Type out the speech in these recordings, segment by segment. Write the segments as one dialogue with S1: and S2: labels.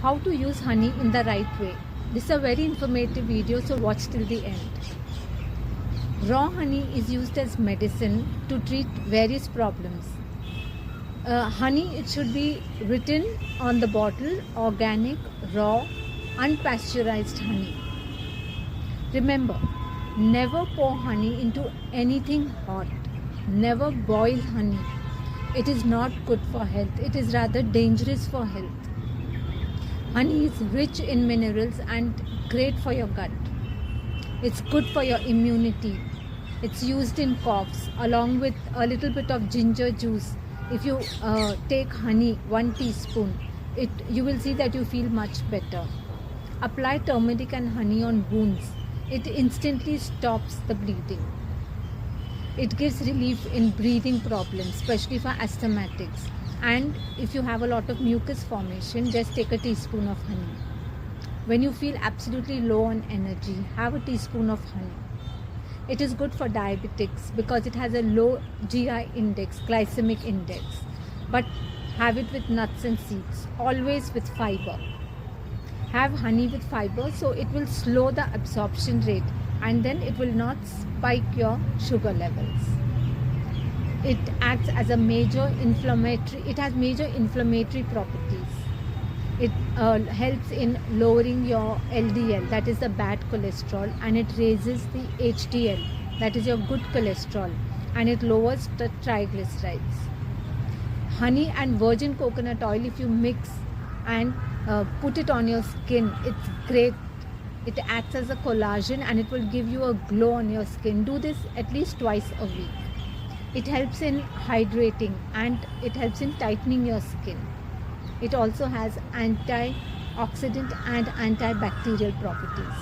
S1: how to use honey in the right way. This is a very informative video, so watch till the end. Raw honey is used as medicine to treat various problems. Honey, it should be written on the bottle, organic, raw, unpasteurized honey. Remember, never pour honey into anything hot. Never boil honey. It is not good for health. It is rather dangerous for health. Honey is rich in minerals and great for your gut. It's good for your immunity. It's used in coughs along with a little bit of ginger juice. If you take honey, 1 teaspoon, you will see that you feel much better. Apply turmeric and honey on wounds. It instantly stops the bleeding. It gives relief in breathing problems, especially for asthmatics. And if you have a lot of mucus formation, just take a teaspoon of honey. When you feel absolutely low on energy, have a teaspoon of honey. It is good for diabetics because it has a low GI index, glycemic index. But have it with nuts and seeds, always with fiber. Have honey with fiber so it will slow the absorption rate and then it will not spike your sugar levels. It acts as a major inflammatory, it has major inflammatory properties. It helps in lowering your LDL, that is the bad cholesterol, and it raises the HDL, that is your good cholesterol, and it lowers the triglycerides. Honey and virgin coconut oil, if you mix and put it on your skin, it's great. It acts as a collagen and it will give you a glow on your skin. Do this at least twice a week. It helps in hydrating and it helps in tightening your skin. It also has antioxidant and antibacterial properties.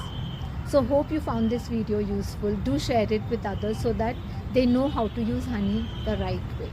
S1: So hope you found this video useful. Do share it with others so that they know how to use honey the right way.